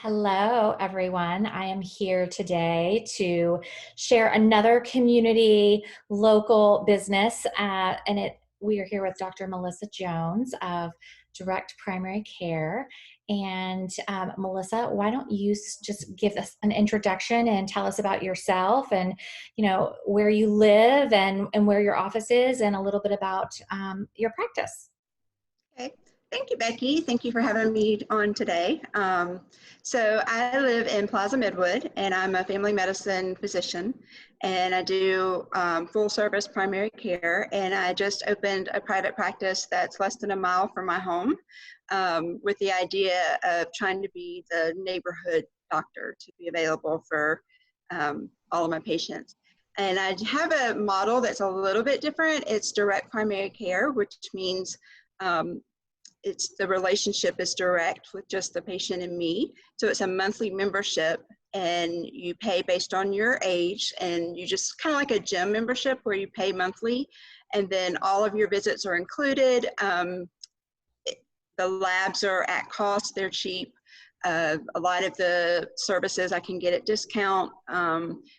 Hello, everyone. I am here today to share another community local business, we are here with Dr. Melissa Jones of Direct Primary Care. And Melissa, why don't you just give us an introduction and tell us about yourself and where you live and where your office is, and a little bit about your practice. Okay. Thank you, Becky. Thank you for having me on today. So I live in Plaza Midwood, and I'm a family medicine physician, and I do full service primary care, and I just opened a private practice that's less than a mile from my home, with the idea of trying to be the neighborhood doctor to be available for all of my patients. And I have a model that's a little bit different. It's direct primary care, which means the relationship is direct with just the patient and me. So it's a monthly membership, and you pay based on your age, and you just kind of like a gym membership where you pay monthly, and then all of your visits are included. The labs are at cost, they're cheap. A lot of the services I can get at discount.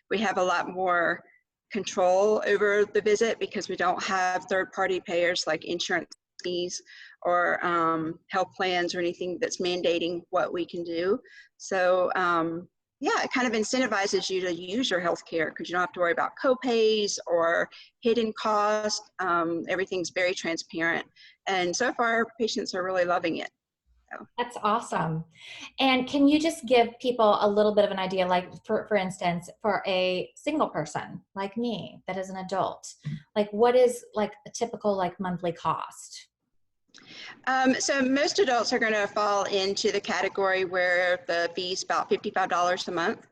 We have a lot more control over the visit because we don't have third-party payers like insurance fees or health plans or anything that's mandating what we can do. So yeah, it kind of incentivizes you to use your health care because you don't have to worry about co-pays or hidden costs. Everything's very transparent. And so far, patients are really loving it. So. That's awesome. And can you just give people a little bit of an idea, like for instance, for a single person like me that is an adult, like what is like a typical like monthly cost? So most adults are going to fall into the category where the fee's about $55 a month.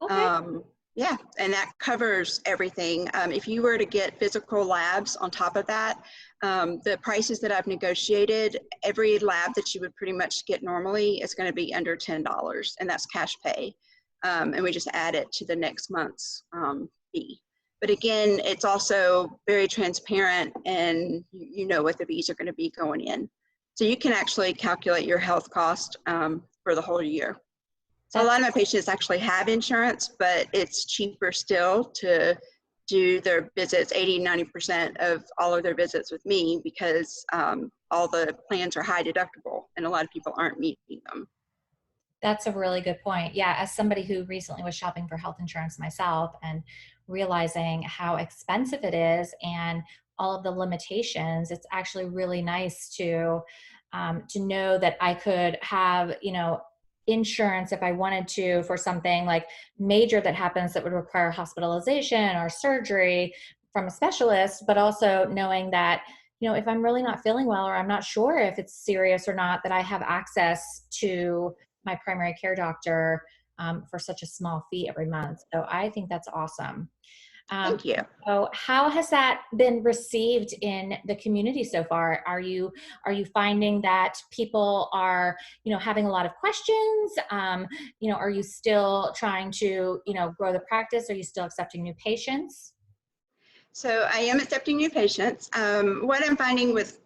Okay. Yeah, and that covers everything. If you were to get physical labs on top of that, the prices that I've negotiated, every lab that you would pretty much get normally is going to be under $10, and that's cash pay. And we just add it to the next month's fee. But again, it's also very transparent, and you know what the fees are going to be going in. So you can actually calculate your health cost for the whole year. So a lot of my patients actually have insurance, but it's cheaper still to do their visits, 80–90% of all of their visits with me, because all the plans are high deductible and a lot of people aren't meeting them. That's a really good point. Yeah, as somebody who recently was shopping for health insurance myself and realizing how expensive it is and all of the limitations, it's actually really nice to know that I could have, insurance if I wanted to for something like major that happens that would require hospitalization or surgery from a specialist, but also knowing that, if I'm really not feeling well or I'm not sure if it's serious or not, that I have access to my primary care doctor for such a small fee every month. So I think that's awesome. Thank you. So how has that been received in the community so far? Are you finding that people are, having a lot of questions? Are you still trying to, grow the practice? Are you still accepting new patients? So I am accepting new patients. What I'm finding with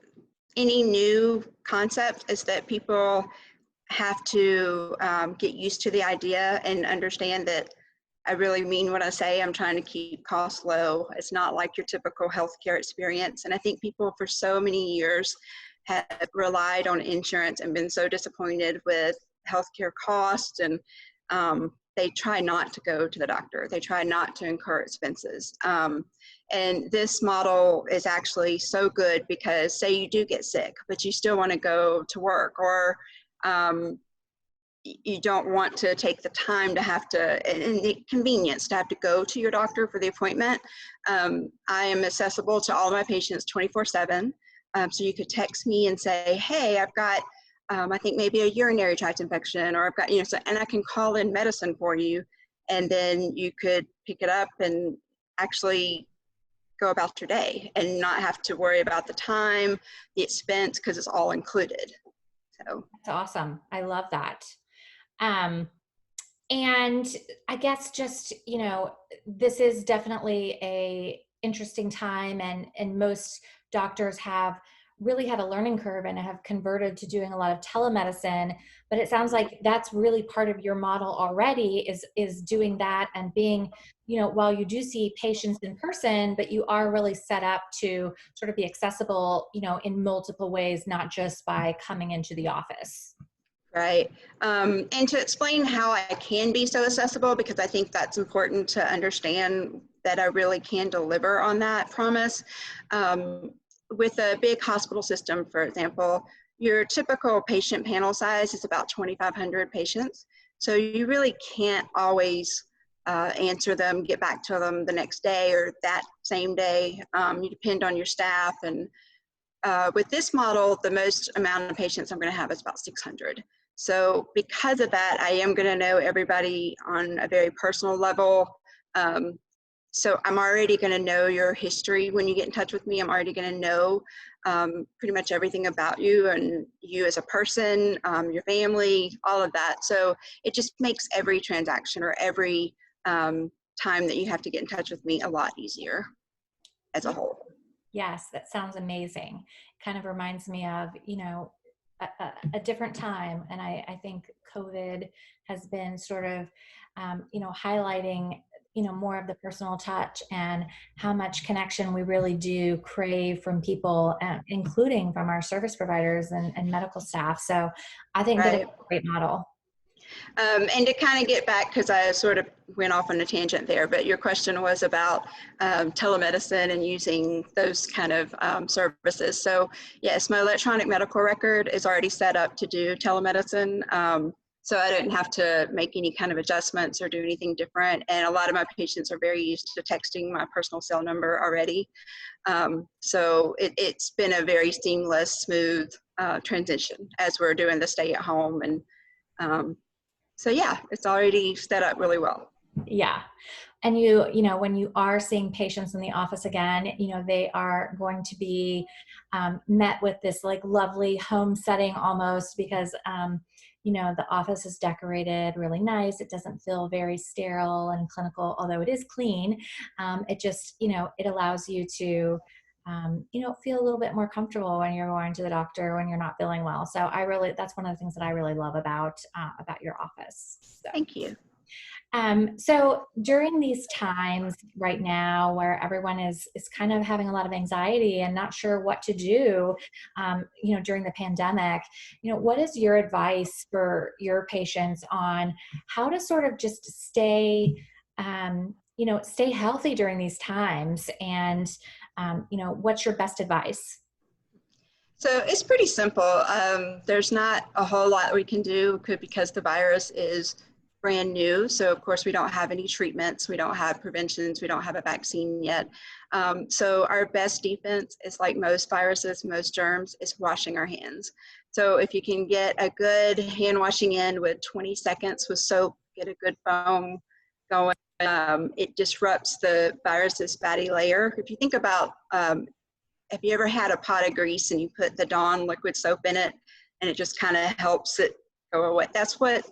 any new concept is that people have to get used to the idea and understand that I really mean what I say. I'm trying to keep costs low. It's not like your typical healthcare experience. And I think people for so many years have relied on insurance and been so disappointed with healthcare costs, and they try not to go to the doctor. They try not to incur expenses. And this model is actually so good because say you do get sick, but you still want to go to work, or you don't want to take the time to have to, and the convenience to have to go to your doctor for the appointment. I am accessible to all my patients 24/7. So you could text me and say, hey, I've got, I think maybe a urinary tract infection, or I've got, and I can call in medicine for you. And then you could pick it up and actually go about your day and not have to worry about the time, the expense, because it's all included. So That's awesome. I love that. And I guess just, this is definitely a interesting time, and most doctors have really had a learning curve and have converted to doing a lot of telemedicine. But it sounds like that's really part of your model already, is doing that and being, while you do see patients in person, but you are really set up to sort of be accessible, in multiple ways, not just by coming into the office. Right. And to explain how I can be so accessible, because I think that's important to understand that I really can deliver on that promise. Um, with a big hospital system, for example, your typical patient panel size is about 2,500 patients. So you really can't always answer them, get back to them the next day or that same day. You depend on your staff. And with this model, the most amount of patients I'm going to have is about 600. So because of that, I am going to know everybody on a very personal level. Um, so I'm already going to know your history when you get in touch with me. I'm already going to know pretty much everything about you and you as a person, your family, all of that. So it just makes every transaction or every time that you have to get in touch with me a lot easier as a whole. Yes, that sounds amazing. Kind of reminds me of, a different time. And I think COVID has been sort of, highlighting, more of the personal touch and how much connection we really do crave from people, including from our service providers and medical staff. So I think that it's Right. a great model. And to kind of get back, because I sort of went off on a tangent there, but your question was about telemedicine and using those kind of services. So yes, my electronic medical record is already set up to do telemedicine. So I didn't have to make any kind of adjustments or do anything different. And a lot of my patients are very used to texting my personal cell number already. So it's been a very seamless, smooth transition as we're doing the stay at home. And so yeah, it's already set up really well. Yeah. And when you are seeing patients in the office again, they are going to be met with this like lovely home setting almost, because, the office is decorated really nice. It doesn't feel very sterile and clinical, although it is clean. It just, it allows you to, feel a little bit more comfortable when you're going to the doctor when you're not feeling well. So that's one of the things that I really love about your office. So. Thank you. So during these times right now where everyone is kind of having a lot of anxiety and not sure what to do, during the pandemic, what is your advice for your patients on how to sort of just stay healthy during these times? And, what's your best advice? So it's pretty simple. There's not a whole lot we can do because the virus is brand new. So of course we don't have any treatments, we don't have preventions, we don't have a vaccine yet. So our best defense is, like most viruses, most germs, is washing our hands. So if you can get a good hand washing in with 20 seconds with soap, get a good foam going, it disrupts the virus's fatty layer. If you think about have you ever had a pot of grease and you put the Dawn liquid soap in it and it just kind of helps it go away? That's what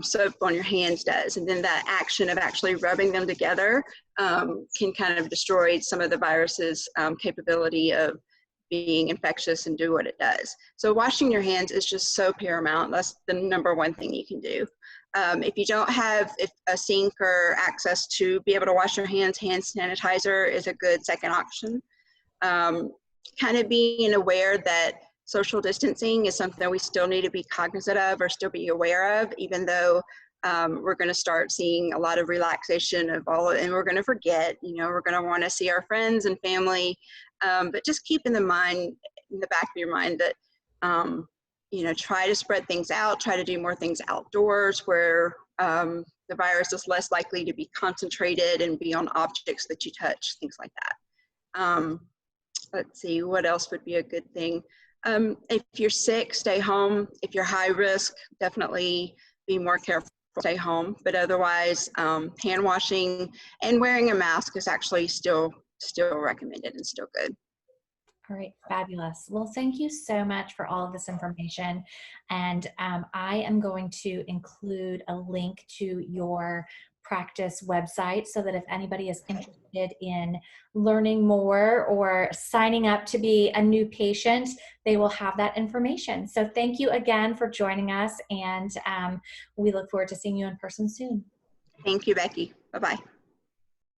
soap on your hands does. And then that action of actually rubbing them together can kind of destroy some of the virus's capability of being infectious and do what it does. So washing your hands is just so paramount. That's the number one thing you can do. If you don't have a sink or access to be able to wash your hands, hand sanitizer is a good second option. Kind of being aware that social distancing is something we still need to be cognizant of or still be aware of, even though we're going to start seeing a lot of relaxation of and we're going to forget, we're going to want to see our friends and family, but just keep in the back of your mind that, try to spread things out, try to do more things outdoors where the virus is less likely to be concentrated and be on objects that you touch, things like that. Let's see, what else would be a good thing? If you're sick, stay home. If you're high risk, definitely be more careful, stay home. But otherwise, hand washing and wearing a mask is actually still recommended and still good. All right, fabulous. Well, thank you so much for all of this information. And I am going to include a link to your practice website so that if anybody is interested in learning more or signing up to be a new patient, they will have that information. So thank you again for joining us, and we look forward to seeing you in person soon. Thank you, Becky. Bye-bye.